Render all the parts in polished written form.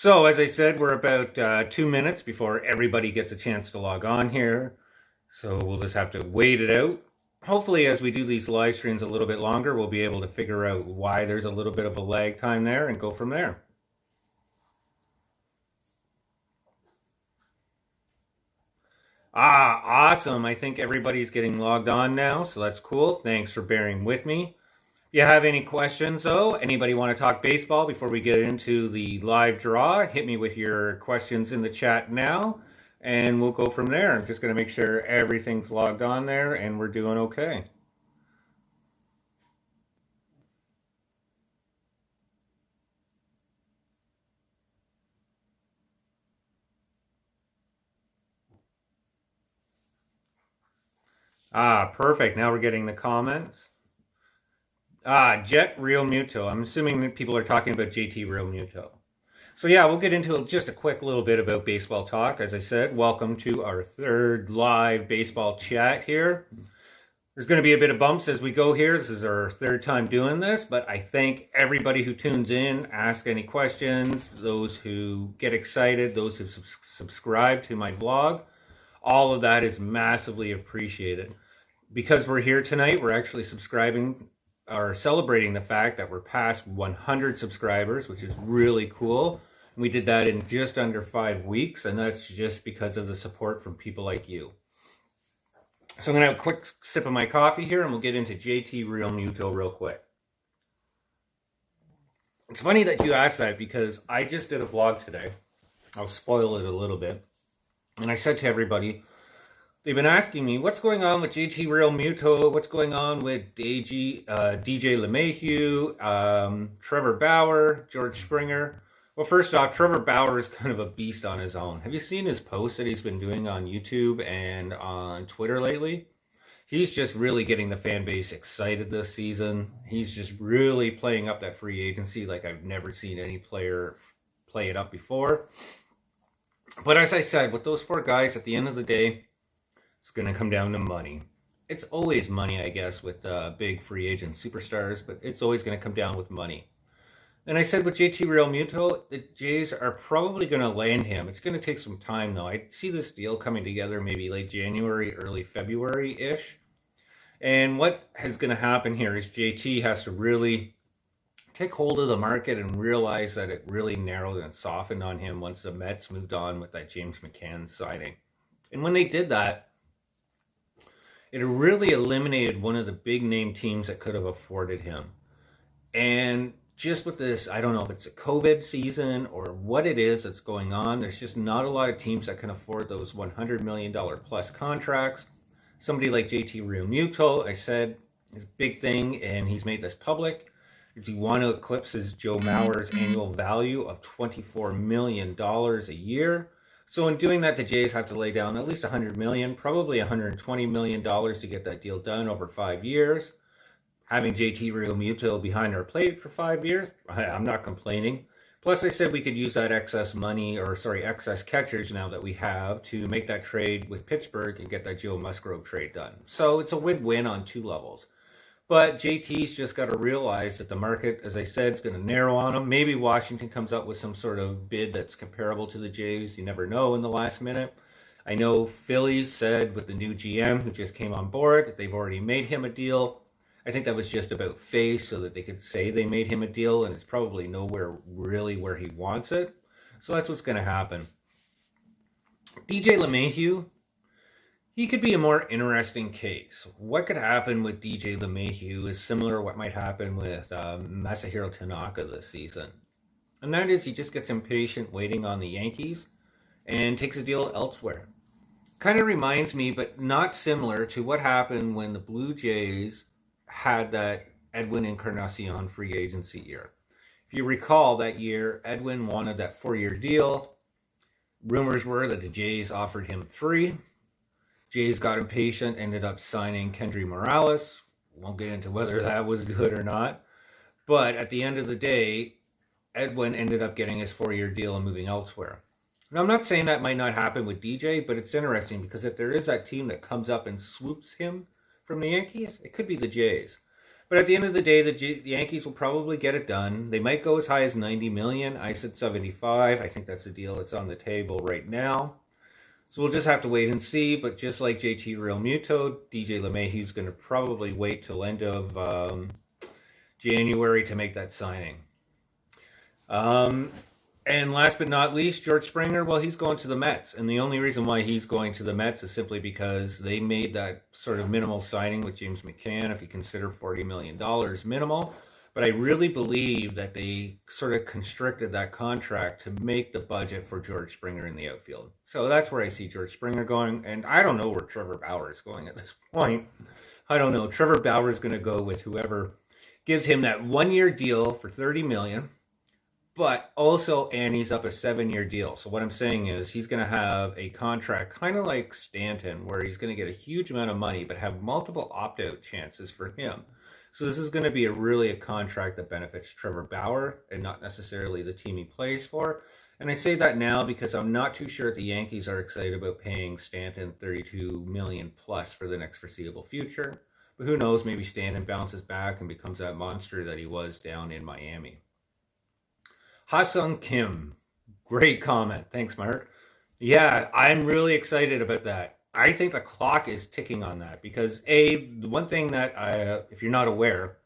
So, as I said, we're about 2 minutes before everybody gets a chance to log on here. So we'll just have to wait it out. Hopefully, as we do these live streams a little bit longer, we'll be able to figure out why there's a little bit of a lag time there and go from there. Awesome. I think everybody's getting logged on now, so that's cool. Thanks for bearing with me. If you have any questions, though, anybody want to talk baseball before we get into the live draw, hit me with your questions in the chat now, and we'll go from there. I'm just going to make sure everything's logged on there and we're doing okay. Perfect. Now we're getting the comments. Jet Realmuto. I'm assuming that people are talking about JT Realmuto. So yeah, we'll get into just a quick little bit about baseball talk. As I said, welcome to our third live baseball chat here. There's going to be a bit of bumps as we go here. This is our third time doing this, but I thank everybody who tunes in, ask any questions, those who get excited, those who subscribe to my blog. All of that is massively appreciated. Because we're here tonight, we're actually subscribing or celebrating the fact that we're past 100 subscribers, which is really cool. We did that in just under 5 weeks, and that's just because of the support from people like you. So I'm going to have a quick sip of my coffee here, and we'll get into JT Realmuto real quick. It's funny that you asked that because I just did a vlog today. I'll spoil it a little bit. And I said to everybody, they've been asking me, what's going on with JT Realmuto? What's going on with DJ LeMahieu, Trevor Bauer, George Springer? Well, first off, Trevor Bauer is kind of a beast on his own. Have you seen his posts that he's been doing on YouTube and on Twitter lately? He's just really getting the fan base excited this season. He's just really playing up that free agency like I've never seen any player play it up before. But as I said, with those four guys, at the end of the day, it's going to come down to money. It's always money, I guess, with big free agent superstars, but it's always going to come down with money. And I said with JT Realmuto, the Jays are probably going to land him. It's going to take some time, though. I see this deal coming together maybe late January, early February-ish. And what is going to happen here is JT has to really take hold of the market and realize that it really narrowed and softened on him once the Mets moved on with that James McCann signing. And when they did that, it really eliminated one of the big name teams that could have afforded him. And just with this, I don't know if it's a COVID season or what it is that's going on, there's just not a lot of teams that can afford those $100 million plus contracts. Somebody like JT Realmuto, I said, his big thing, and he's made this public, is he want to eclipse his Joe Mauer's annual value of $24 million a year. So in doing that, the Jays have to lay down at least $100 million, probably $120 million to get that deal done over 5 years. Having JT Realmuto behind our plate for 5 years, I'm not complaining. Plus, I said we could use that excess catchers now that we have to make that trade with Pittsburgh and get that Joe Musgrove trade done. So it's a win-win on two levels. But JT's just got to realize that the market, as I said, is going to narrow on him. Maybe Washington comes up with some sort of bid that's comparable to the Jays. You never know in the last minute. I know Phillies said with the new GM who just came on board that they've already made him a deal. I think that was just about face so that they could say they made him a deal, and it's probably nowhere really where he wants it. So that's what's going to happen. DJ LeMahieu, he could be a more interesting case. What could happen with DJ LeMahieu is similar to what might happen with Masahiro Tanaka this season. And that is he just gets impatient waiting on the Yankees and takes a deal elsewhere. Kind of reminds me, but not similar, to what happened when the Blue Jays had that Edwin Encarnacion free agency year. If you recall that year, Edwin wanted that 4-year deal. Rumors were that the Jays offered him 3. Jays got impatient, ended up signing Kendry Morales. Won't get into whether that was good or not. But at the end of the day, Edwin ended up getting his 4-year deal and moving elsewhere. Now, I'm not saying that might not happen with DJ, but it's interesting because if there is that team that comes up and swoops him from the Yankees, it could be the Jays. But at the end of the day, the Yankees will probably get it done. They might go as high as 90 million. I said 75. I think that's a deal that's on the table right now. So we'll just have to wait and see. But just like JT Realmuto, DJ LeMahieu is going to probably wait till end of January to make that signing. And last but not least, George Springer, well, he's going to the Mets. And the only reason why he's going to the Mets is simply because they made that sort of minimal signing with James McCann, if you consider $40 million minimal. But I really believe that they sort of constricted that contract to make the budget for George Springer in the outfield. So that's where I see George Springer going. And I don't know where Trevor Bauer is going at this point. I don't know. Trevor Bauer is going to go with whoever gives him that 1-year deal for $30 million. But also Annie's up a 7-year deal. So what I'm saying is he's going to have a contract kind of like Stanton, where he's going to get a huge amount of money, but have multiple opt-out chances for him. So this is going to be really a contract that benefits Trevor Bauer and not necessarily the team he plays for. And I say that now because I'm not too sure if the Yankees are excited about paying Stanton $32 million plus for the next foreseeable future. But who knows, maybe Stanton bounces back and becomes that monster that he was down in Miami. Hassan Kim, great comment. Thanks, Mark. Yeah, I'm really excited about that. I think the clock is ticking on that because, the one thing that, if you're not aware,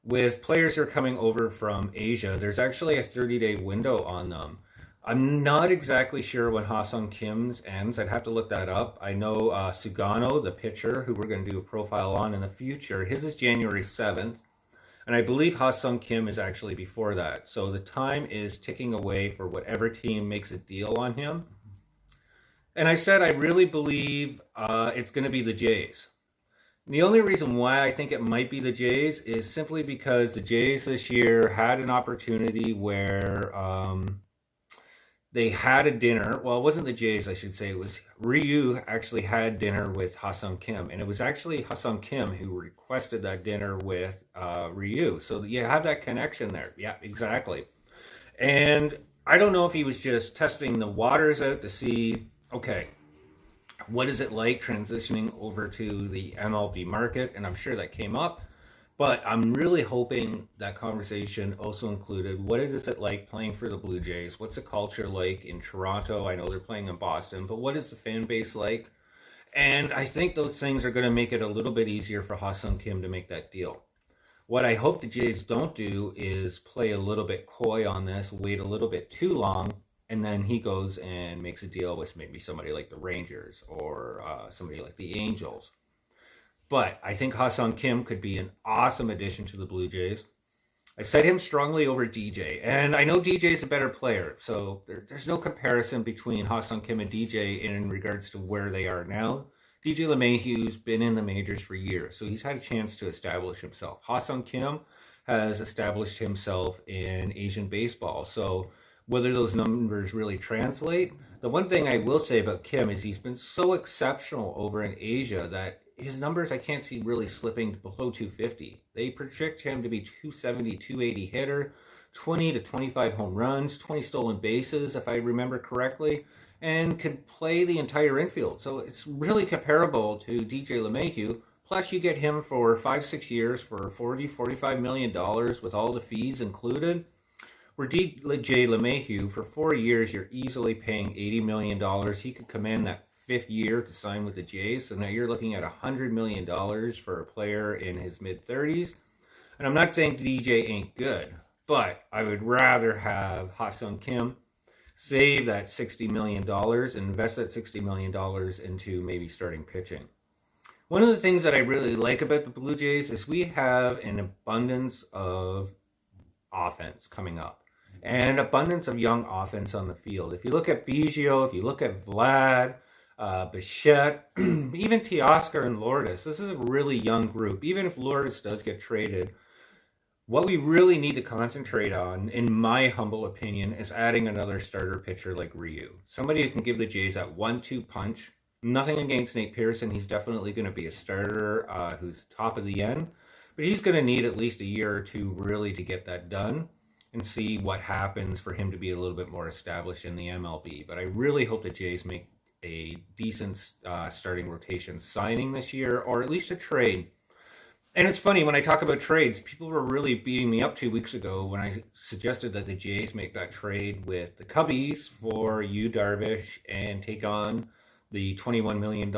with players who are coming over from Asia, there's actually a 30-day window on them. I'm not exactly sure when Hassan Kim's ends. I'd have to look that up. I know Sugano, the pitcher, who we're going to do a profile on in the future, his is January 7th. And I believe Hassan Kim is actually before that. So the time is ticking away for whatever team makes a deal on him. And I said I really believe it's going to be the Jays. And the only reason why I think it might be the Jays is simply because the Jays this year had an opportunity where they had a dinner. Well, it wasn't the Jays, I should say. It was Ryu actually had dinner with Hassan Kim. And it was actually Hassan Kim who requested that dinner with Ryu. So you have that connection there. Yeah, exactly. And I don't know if he was just testing the waters out to see, okay, what is it like transitioning over to the MLB market? And I'm sure that came up. But I'm really hoping that conversation also included what is it like playing for the Blue Jays? What's the culture like in Toronto? I know they're playing in Boston, but what is the fan base like? And I think those things are going to make it a little bit easier for Hassan Kim to make that deal. What I hope the Jays don't do is play a little bit coy on this, wait a little bit too long, and then he goes and makes a deal with maybe somebody like the Rangers or somebody like the Angels. But I think Hassan Kim could be an awesome addition to the Blue Jays. I said him strongly over DJ. And I know DJ is a better player. So there's no comparison between Hassan Kim and DJ in regards to where they are now. DJ LeMahieu's been in the majors for years. So he's had a chance to establish himself. Hassan Kim has established himself in Asian baseball. So whether those numbers really translate, the one thing I will say about Kim is he's been so exceptional over in Asia that his numbers I can't see really slipping below 250. They project him to be 270, 280 hitter, 20 to 25 home runs, 20 stolen bases, if I remember correctly, and could play the entire infield. So it's really comparable to DJ LeMahieu. Plus, you get him for 5-6 years for $40-45 million with all the fees included. Where DJ LeMahieu, for 4 years, you're easily paying $80 million. He could come in that 5th year to sign with the Jays. So now you're looking at $100 million for a player in his mid-30s. And I'm not saying DJ ain't good, but I would rather have Hassan Kim save that $60 million and invest that $60 million into maybe starting pitching. One of the things that I really like about the Blue Jays is we have an abundance of offense coming up and abundance of young offense on the field. If you look at Biggio, if you look at Vlad, Bichette, even Teoscar and Lourdes, this is a really young group. Even if Lourdes does get traded, what we really need to concentrate on, in my humble opinion, is adding another starter pitcher like Ryu. Somebody who can give the Jays that 1-2 punch. Nothing against Nate Pearson. He's definitely going to be a starter who's top of the end. But he's going to need at least a year or two really to get that done and see what happens for him to be a little bit more established in the MLB. But I really hope the Jays make a decent starting rotation signing this year, or at least a trade. And it's funny, when I talk about trades, people were really beating me up 2 weeks ago when I suggested that the Jays make that trade with the Cubbies for Yu Darvish and take on the $21 million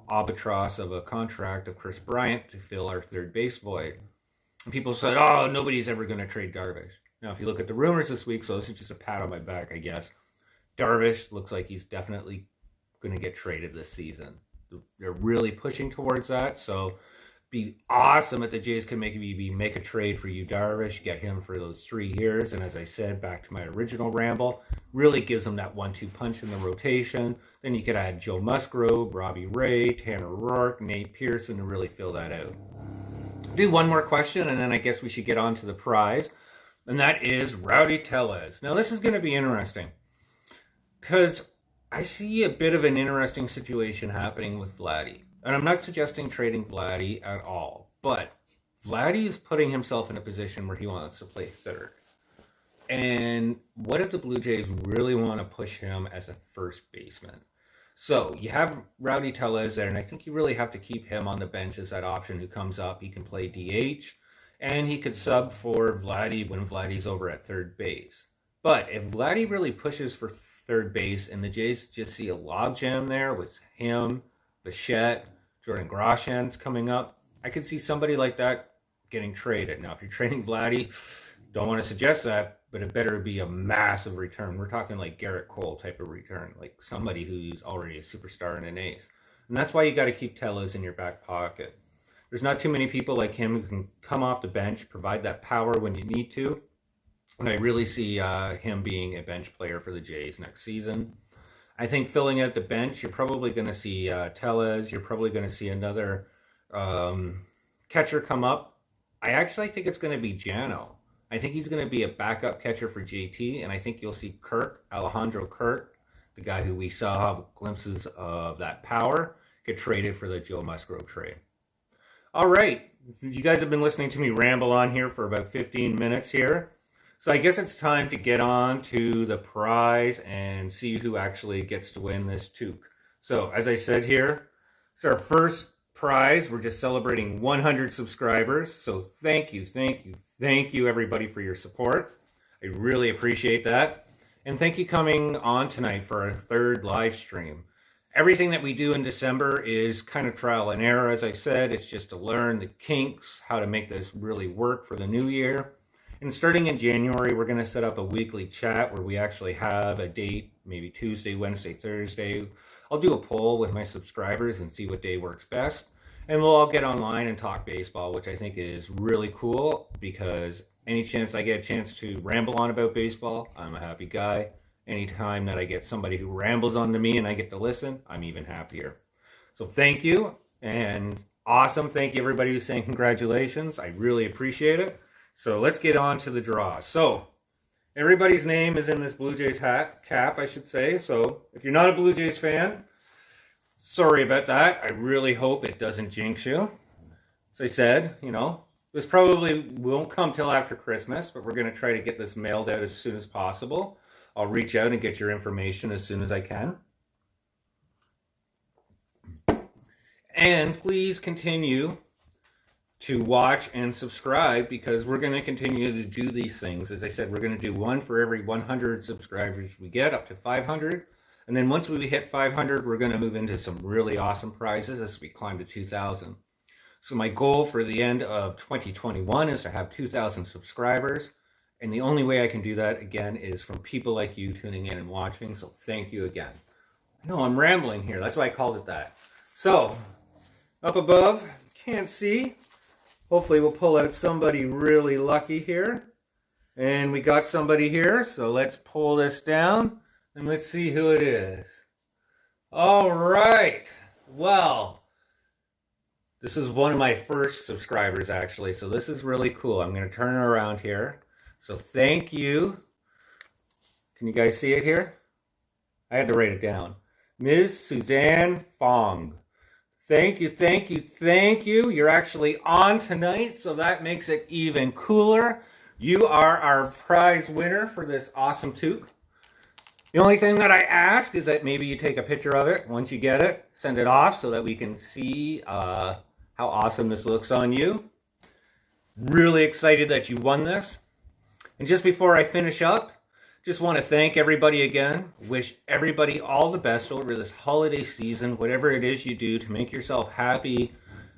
albatross of a contract of Chris Bryant to fill our third base void. And people said, oh, nobody's ever going to trade Darvish. Now, if you look at the rumors this week, so this is just a pat on my back, I guess, Darvish looks like he's definitely going to get traded this season. They're really pushing towards that, so be awesome if the Jays can maybe make a trade for Yu Darvish, get him for those 3 years. And as I said, back to my original ramble, really gives them that 1-2 punch in the rotation. Then you could add Joe Musgrove, Robbie Ray, Tanner Roark, Nate Pearson to really fill that out. Do one more question, and then I guess we should get on to the prize. And that is Rowdy Tells. Now, this is going to be interesting because I see a bit of an interesting situation happening with Vladdy. And I'm not suggesting trading Vladdy at all, but Vladdy is putting himself in a position where he wants to play third. And what if the Blue Jays really want to push him as a first baseman? So you have Rowdy Tells there, and I think you really have to keep him on the bench as that option who comes up. He can play DH, and he could sub for Vladdy when Vladdy's over at third base. But if Vladdy really pushes for third base and the Jays just see a logjam there with him, Bichette, Jordan Grosjean's coming up, I could see somebody like that getting traded. Now, if you're trading Vladdy, don't want to suggest that, but it better be a massive return. We're talking like Garrett Cole type of return, like somebody who's already a superstar and an ace. And that's why you got to keep Tells in your back pocket. There's not too many people like him who can come off the bench, provide that power when you need to. And I really see him being a bench player for the Jays next season. I think filling out the bench, you're probably going to see Tells. You're probably going to see another catcher come up. I actually think it's going to be Jano. I think he's going to be a backup catcher for JT, and I think you'll see Alejandro Kirk, the guy who we saw glimpses of that power, get traded for the Joe Musgrove trade. All right, you guys have been listening to me ramble on here for about 15 minutes here. So I guess it's time to get on to the prize and see who actually gets to win this toque. So as I said here, it's our first prize. We're just celebrating 100 subscribers. So thank you everybody for your support. I really appreciate that. And thank you coming on tonight for our third live stream. Everything that we do in December is kind of trial and error. As I said, it's just to learn the kinks, how to make this really work for the new year. And starting in January, we're going to set up a weekly chat where we actually have a date, maybe Tuesday, Wednesday, Thursday. I'll do a poll with my subscribers and see what day works best. And we'll all get online and talk baseball, which I think is really cool because any chance I get a chance to ramble on about baseball, I'm a happy guy. Anytime that I get somebody who rambles on to me and I get to listen, I'm even happier. So thank you, and awesome. Thank you everybody who's saying congratulations. I really appreciate it. So let's get on to the draw. So everybody's name is in this Blue Jays cap, I should say. So if you're not a Blue Jays fan, sorry about that. I really hope it doesn't jinx you. As I said, this probably won't come till after Christmas, but we're going to try to get this mailed out as soon as possible. I'll reach out and get your information as soon as I can. And please continue to watch and subscribe because we're going to continue to do these things. As I said, we're going to do one for every 100 subscribers we get, up to 500. And then once we hit 500, we're going to move into some really awesome prizes as we climb to 2,000. So my goal for the end of 2021 is to have 2,000 subscribers. And the only way I can do that, again, is from people like you tuning in and watching. So thank you again. No, I'm rambling here. That's why I called it that. So, up above, can't see. Hopefully we'll pull out somebody really lucky here. And we got somebody here, so let's pull this down and let's see who it is. All right. Well, this is one of my first subscribers, actually, so this is really cool. I'm going to turn it around here. So thank you. Can you guys see it here? I had to write it down. Ms. Suzanne Fong. Thank you. You're actually on tonight, so that makes it even cooler. You are our prize winner for this awesome toque. The only thing that I ask is that maybe you take a picture of it once you get it, send it off so that we can see how awesome this looks on you. Really excited that you won this. And just before I finish up, just want to thank everybody again. Wish everybody all the best over this holiday season, whatever it is you do to make yourself happy.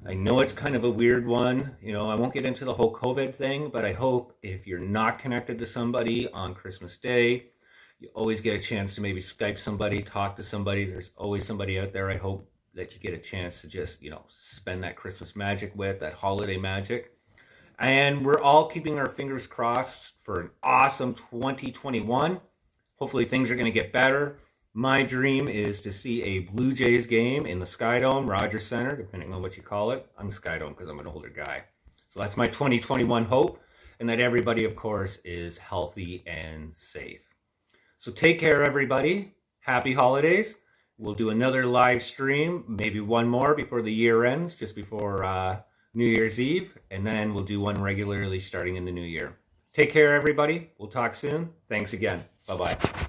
I know it's kind of a weird one. You know, I won't get into the whole COVID thing, but I hope if you're not connected to somebody on Christmas Day, you always get a chance to maybe Skype somebody, talk to somebody. There's always somebody out there I hope that you get a chance to just, you know, spend that Christmas magic with, that holiday magic. And we're all keeping our fingers crossed for an awesome 2021. Hopefully things are going to get better. My dream is to see a Blue Jays game in the Sky Dome, Rogers Center, depending on what you call it. I'm Sky Dome because I'm an older guy. So that's my 2021 hope, and that everybody, of course, is healthy and safe. So take care, everybody. Happy holidays. We'll do another live stream, maybe one more before the year ends, just before New Year's Eve, and then we'll do one regularly starting in the new year. Take care, everybody. We'll talk soon. Thanks again. Bye-bye.